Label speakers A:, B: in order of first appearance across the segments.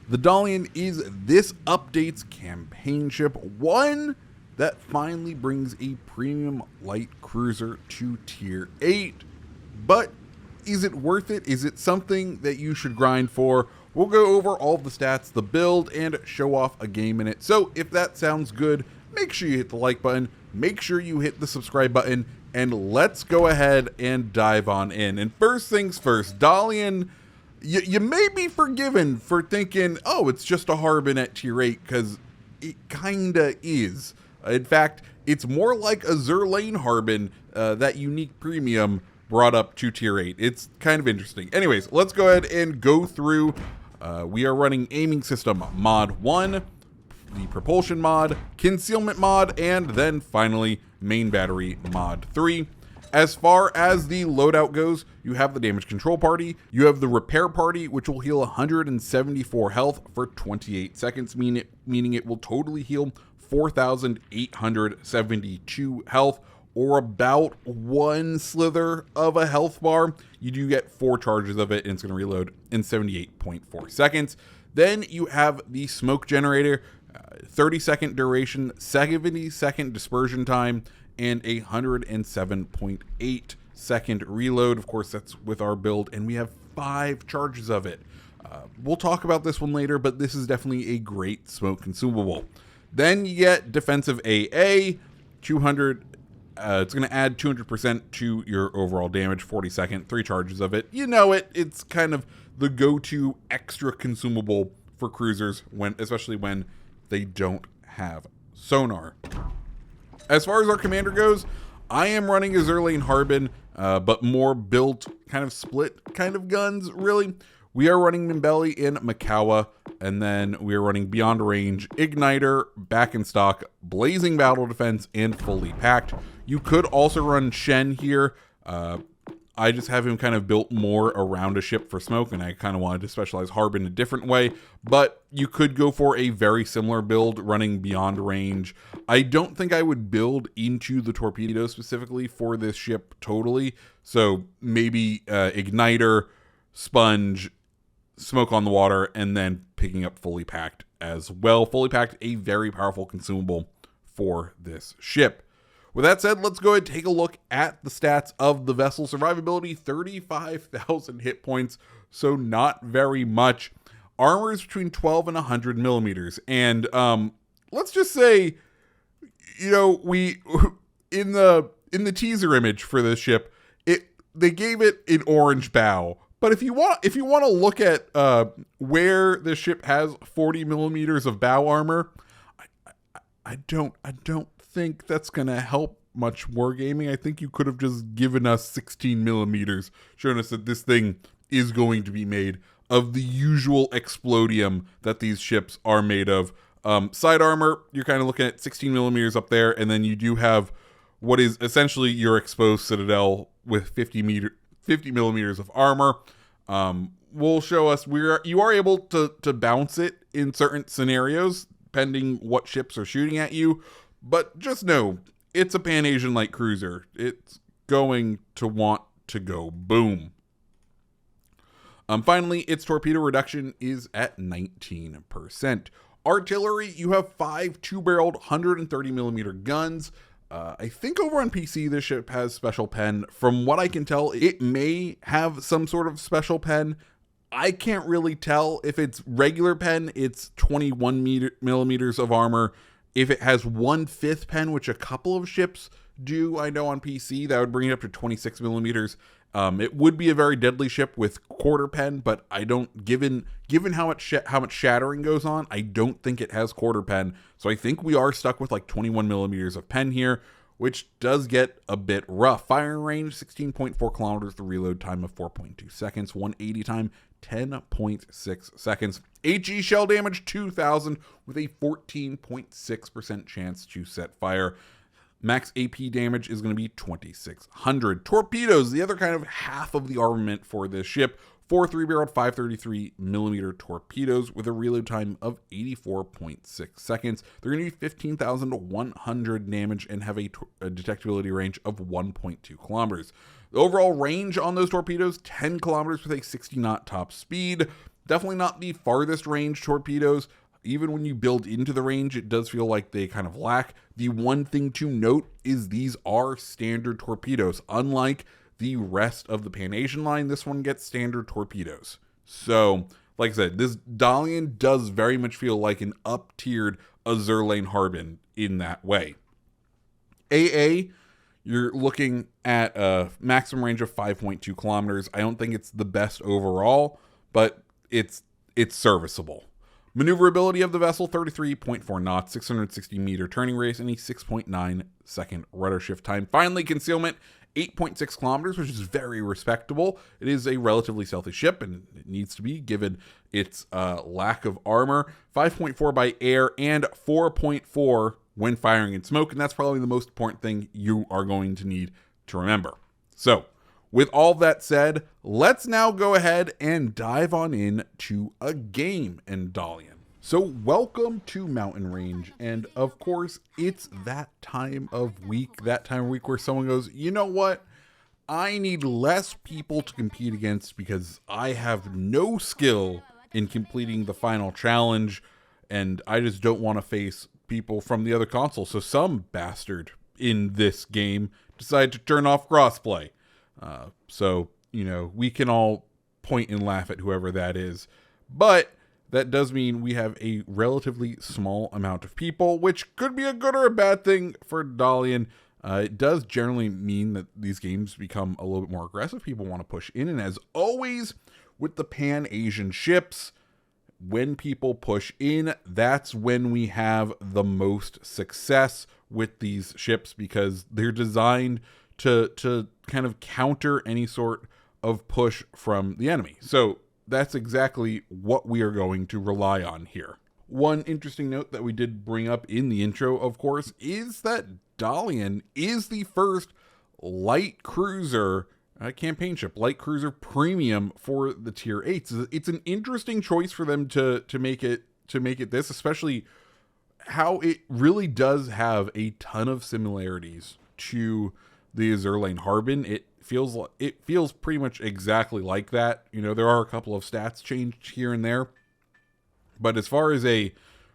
A: The Dalian is this update's campaign ship, one that finally brings a premium light cruiser to tier 8. But is it worth it? Is it something that you should grind for? We'll go over all of the stats, the build, and show off a game in it. So if that sounds good, make sure you hit the like button, make sure you hit the subscribe button, and let's go ahead and dive on in. And first things first, Dalian, you may be forgiven for thinking, oh, it's just a Harbin at tier 8, because it kinda is. In fact, it's more like a Zerlane Harbin, that unique premium brought up to tier 8. It's kind of interesting. Anyways, let's go ahead and go through. We are running aiming system mod 1, the propulsion mod, concealment mod, and then finally main battery mod 3. As far as the loadout goes, you have the damage control party, you have the repair party, which will heal 174 health for 28 seconds, meaning it will totally heal 4,872 health, or about one slither of a health bar. You do get 4 charges of it, and it's going to reload in 78.4 seconds. Then you have the smoke generator, 30-second duration, 70-second dispersion time, and a 107.8 second reload. Of course, that's with our build, and we have 5 charges of it. We'll talk about this one later, but this is definitely a great smoke consumable. Then you get defensive AA, 200. It's going to add 200% to your overall damage, 40 second, 3 charges of it. You know it. It's kind of the go-to extra consumable for cruisers, especially when they don't have sonar. As far as our commander goes, I am running a Zerlane Harbin, but more built, kind of split kind of guns, really. We are running Mimbelli in Makawa, and then we are running Beyond Range, Igniter, Back in Stock, Blazing Battle Defense, and Fully Packed. You could also run Shen here. I just have him kind of built more around a ship for smoke, and I kind of wanted to specialize Harbin a different way, but you could go for a very similar build running Beyond Range. I don't think I would build into the torpedo specifically for this ship totally, so maybe Igniter, Sponge, Smoke on the water, and then picking up Fully Packed as well. Fully Packed, a very powerful consumable for this ship. With that said, let's go ahead and take a look at the stats of the vessel. Survivability, 35,000 hit points, so not very much. Armor is between 12 and 100 millimeters. And let's just say, you know, we in the teaser image for this ship, they gave it an orange bow. But if you want to look at where this ship has 40 millimeters of bow armor, I don't think that's gonna help much wargaming. I think you could have just given us 16 millimeters, showing us that this thing is going to be made of the usual explodium that these ships are made of. Side armor, you're kind of looking at 16 millimeters up there, and then you do have what is essentially your exposed citadel with 50 millimeters of armor. Will show us you are able to bounce it in certain scenarios, depending what ships are shooting at you. But just know, it's a Pan-Asian light cruiser. It's going to want to go boom. Finally, its torpedo reduction is at 19%. Artillery, you have 5 2-barreled 130 millimeter guns. I think over on PC, this ship has special pen. From what I can tell, it may have some sort of special pen. I can't really tell. If it's regular pen, it's 21 millimeters of armor. If it has 1/5 pen, which a couple of ships do, I know on PC, that would bring it up to 26 millimeters. It would be a very deadly ship with quarter pen, but I don't, given how much shattering goes on, I don't think it has quarter pen. So I think we are stuck with like 21 millimeters of pen here, which does get a bit rough. Firing range, 16.4 kilometers, the reload time of 4.2 seconds, 180 time, 10.6 seconds. HE shell damage, 2,000, with a 14.6% chance to set fire. Max AP damage is going to be 2,600. Torpedoes, the other kind of half of the armament for this ship. 4 3-barreled 533 millimeter torpedoes with a reload time of 84.6 seconds. They're going to be 15,100 damage and have a detectability range of 1.2 kilometers. The overall range on those torpedoes, 10 kilometers with a 60 knot top speed. Definitely not the farthest range torpedoes. Even when you build into the range, it does feel like they kind of lack. The one thing to note is these are standard torpedoes. Unlike the rest of the Pan-Asian line, this one gets standard torpedoes. So, like I said, this Dalian does very much feel like an up-tiered Azur Harbin in that way. AA, you're looking at a maximum range of 5.2 kilometers. I don't think it's the best overall, but it's serviceable. Maneuverability of the vessel, 33.4 knots, 660 meter turning radius, and a 6.9 second rudder shift time. Finally, concealment, 8.6 kilometers, which is very respectable. It is a relatively stealthy ship, and it needs to be given its lack of armor. 5.4 by air, and 4.4 when firing in smoke, and that's probably the most important thing you are going to need to remember. So, with all that said, let's now go ahead and dive on in to a game in Dalian. So welcome to Mountain Range, and of course, it's that time of week where someone goes, you know what? I need less people to compete against because I have no skill in completing the final challenge, and I just don't want to face people from the other console. So some bastard in this game decided to turn off crossplay. So, we can all point and laugh at whoever that is. But that does mean we have a relatively small amount of people, which could be a good or a bad thing for Dalian. It does generally mean that these games become a little bit more aggressive. People want to push in. And as always, with the Pan-Asian ships, when people push in, that's when we have the most success with these ships, because they're designed to kind of counter any sort of push from the enemy. So that's exactly what we are going to rely on here. One interesting note that we did bring up in the intro, of course, is that Dalian is the first light cruiser campaign ship, light cruiser premium for the tier 8s. It's an interesting choice for them to make it this, especially how it really does have a ton of similarities to the Azur Harbin. It feels pretty much exactly like that. There are a couple of stats changed here and there, but as far as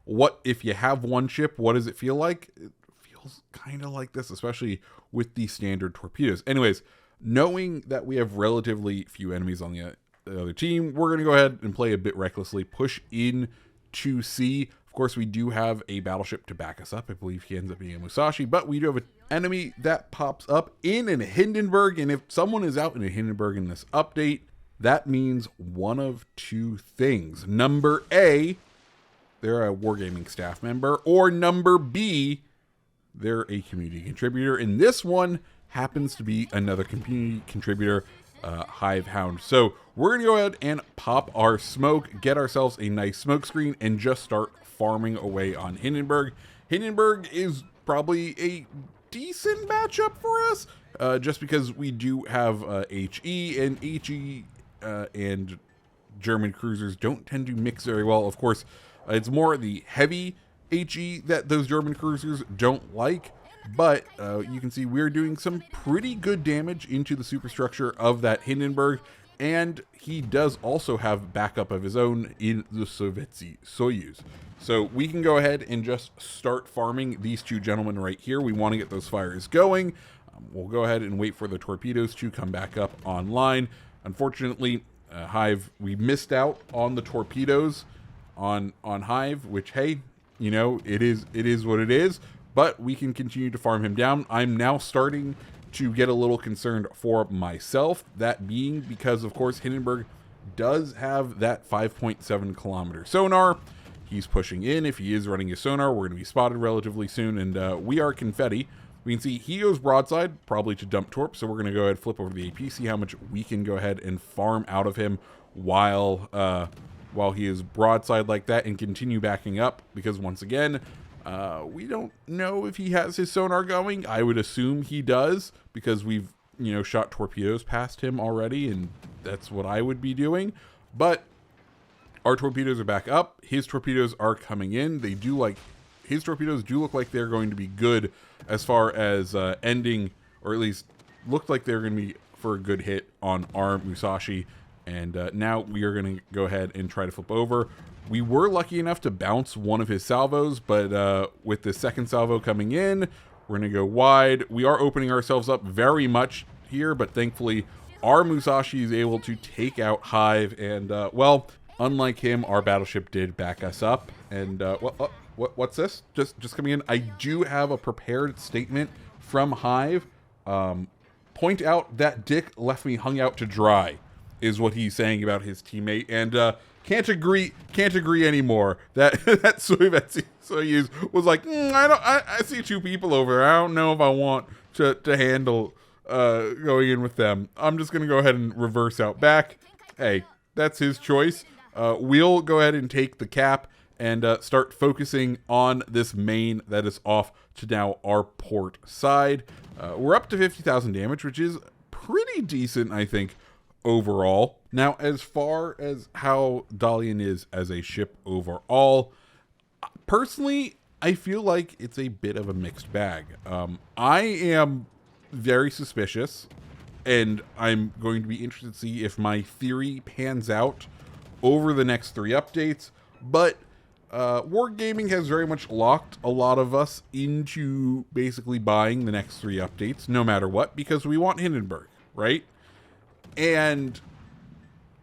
A: what if you have one ship, what does it feel like? It feels kind of like this, especially with the standard torpedoes. Anyways, knowing that we have relatively few enemies on the other team, we're going to go ahead and play a bit recklessly, push in to sea. Of course, we do have a battleship to back us up. I believe he ends up being a Musashi, but we do have an enemy that pops up in a Hindenburg, and if someone is out in a Hindenburg in this update, that means one of two things. Number A, they're a Wargaming staff member, or number B, they're a community contributor, and this one happens to be another community contributor, Hive Hound. So we're going to go ahead and pop our smoke, get ourselves a nice smoke screen, and just start farming away on Hindenburg. Hindenburg is probably a decent matchup for us, just because we do have HE, and HE and German cruisers don't tend to mix very well. Of course, it's more the heavy HE that those German cruisers don't like. But you can see we're doing some pretty good damage into the superstructure of that Hindenburg, and he does also have backup of his own in the Sovietsky Soyuz. So we can go ahead and just start farming these two gentlemen right here. We want to get those fires going. We'll go ahead and wait for the torpedoes to come back up online. Unfortunately, Hive, we missed out on the torpedoes on Hive, which, hey, it is what it is. But we can continue to farm him down. I'm now starting to get a little concerned for myself. That being because, of course, Hindenburg does have that 5.7 kilometer sonar. He's pushing in. If he is running his sonar, we're going to be spotted relatively soon. And we are confetti. We can see he goes broadside, probably to dump torp. So we're going to go ahead and flip over to the AP, see how much we can go ahead and farm out of him while he is broadside like that, and continue backing up. Because once again, we don't know if he has his sonar going. I would assume he does, because we've, shot torpedoes past him already, and that's what I would be doing. But our torpedoes are back up. His torpedoes are coming in. His torpedoes do look like they're going to be good as far as ending, or at least looked like they're going to be for a good hit on our Musashi. And now we are going to go ahead and try to flip over. We were lucky enough to bounce one of his salvos, but with the second salvo coming in, we're going to go wide. We are opening ourselves up very much here, but thankfully our Musashi is able to take out Hive. And, well, unlike him, our battleship did back us up. And, what's this? Just coming in. I do have a prepared statement from Hive. Point out that Dick left me hung out to dry, is what he's saying about his teammate, and can't agree anymore. That Soyuz was like, I see two people over there. I don't know if I want to handle going in with them. I'm just gonna go ahead and reverse out back. Hey, that's his choice. We'll go ahead and take the cap and start focusing on this main that is off to now our port side. We're up to 50,000 damage, which is pretty decent, I think, overall. Now, as far as how Dalian is as a ship overall, personally, I feel like it's a bit of a mixed bag. I am very suspicious, and I'm going to be interested to see if my theory pans out over the next 3 updates, but Wargaming has very much locked a lot of us into basically buying the next 3 updates, no matter what, because we want Hindenburg, right? And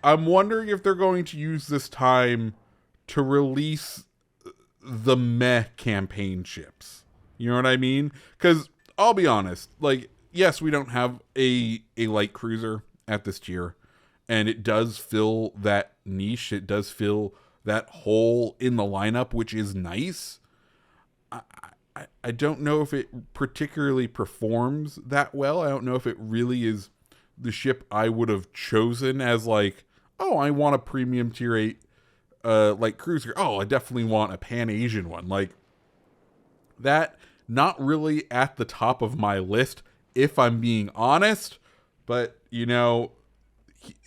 A: I'm wondering if they're going to use this time to release the meh campaign ships. You know what I mean? Because I'll be honest, like, yes, we don't have a light cruiser at this tier, and it does fill that niche. It does fill that hole in the lineup, which is nice. I don't know if it particularly performs that well. I don't know if it really is the ship I would have chosen as, like, oh, I want a premium tier 8 light cruiser. Oh, I definitely want a Pan-Asian one. Like, that, not really at the top of my list, if I'm being honest. But, you know,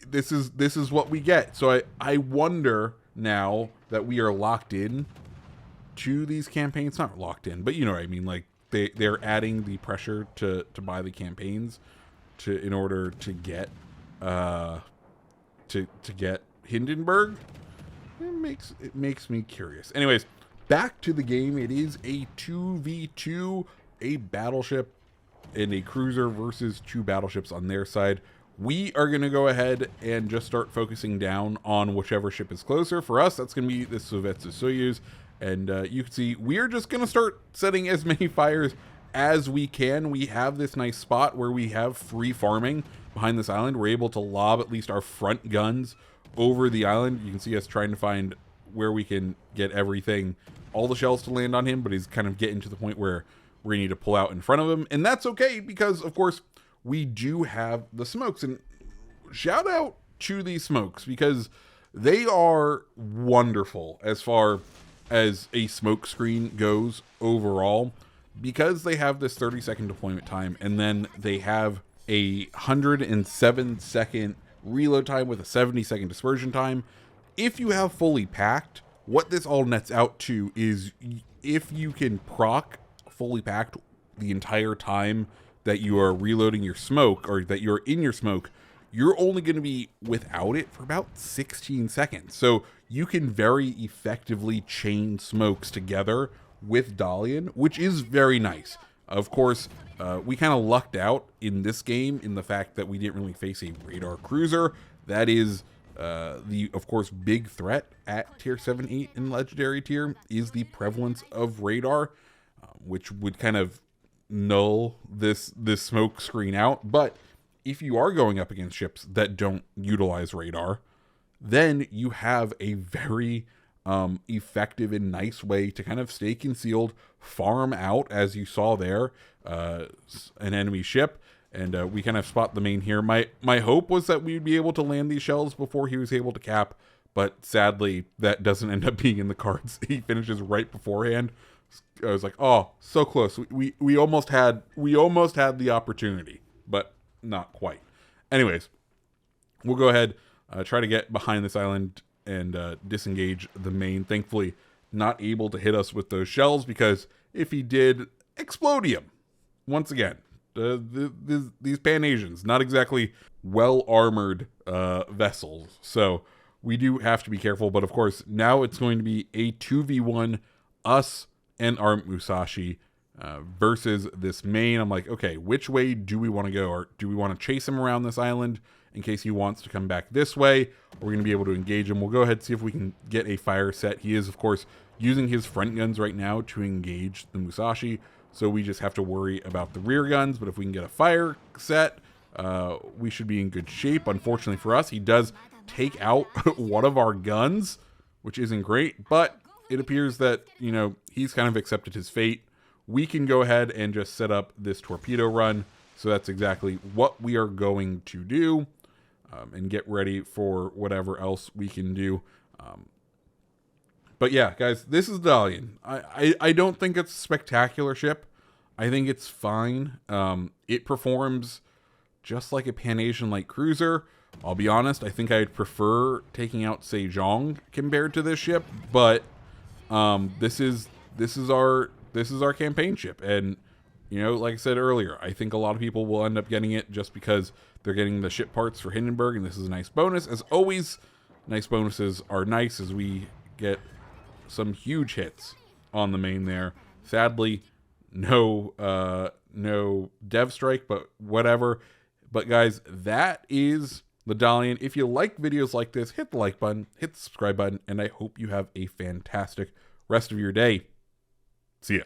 A: this is what we get. So I wonder, now that we are locked in to these campaigns, not locked in, but you know what I mean, like they're adding the pressure to buy the campaigns in order to get to get Hindenburg. It makes me curious. Anyways, back to the game. It is a 2v2, a battleship and a cruiser versus 2 battleships on their side. We are going to go ahead and just start focusing down on whichever ship is closer. For us, that's going to be the Soyuz. And you can see we're just going to start setting as many fires as we can. We have this nice spot where we have free farming behind this island. We're able to lob at least our front guns over the island. You can see us trying to find where we can get everything, all the shells to land on him, but he's kind of getting to the point where we need to pull out in front of him. And that's okay, because, of course, we do have the smokes. And shout out to these smokes, because they are wonderful as far as a smoke screen goes overall, because they have this 30-second deployment time, and then they have a 107-second reload time with a 70-second dispersion time. If you have fully packed, what this all nets out to is, if you can proc fully packed the entire time that you are reloading your smoke, or that you're in your smoke, you're only going to be without it for about 16 seconds. So you can very effectively chain smokes together with Dalian, which is very nice. Of course, we kind of lucked out in this game in the fact that we didn't really face a radar cruiser. That is the, of course, big threat at tier 7, 8 in legendary tier, is the prevalence of radar, which would kind of null this smoke screen out. But if you are going up against ships that don't utilize radar, then you have a very effective and nice way to kind of stay concealed, farm out, as you saw there, an enemy ship, and we kind of spot the main here. My hope was that we'd be able to land these shells before he was able to cap, but sadly that doesn't end up being in the cards. He finishes right beforehand. I was like, oh, so close. We almost had the opportunity, but not quite. Anyways, we'll go ahead, try to get behind this island and disengage the main. Thankfully, not able to hit us with those shells, because if he did, explodium once again. these Pan-Asians, not exactly well-armored vessels. So we do have to be careful. But of course, now it's going to be a 2v1, us and our Musashi versus this main. I'm like, okay, which way do we want to go? Or do we want to chase him around this island in case he wants to come back this way? We're going to be able to engage him. We'll go ahead and see if we can get a fire set. He is, of course, using his front guns right now to engage the Musashi. So we just have to worry about the rear guns. But if we can get a fire set, we should be in good shape. Unfortunately for us, he does take out one of our guns, which isn't great. But it appears that, you know, he's kind of accepted his fate. We can go ahead and just set up this torpedo run. So that's exactly what we are going to do. And get ready for whatever else we can do. But yeah, guys, this is Dalian. I don't think it's a spectacular ship. I think it's fine. It performs just like a Pan-Asian light cruiser. I'll be honest, I think I'd prefer taking out Sejong compared to this ship, but this is our campaign ship, and you know, like I said earlier, I think a lot of people will end up getting it just because they're getting the ship parts for Hindenburg, and this is a nice bonus. As always, nice bonuses are nice as we get some huge hits on the main there. Sadly, no dev strike, but whatever. But guys, that is the Dalian. If you like videos like this, hit the like button, hit the subscribe button, and I hope you have a fantastic rest of your day. See ya.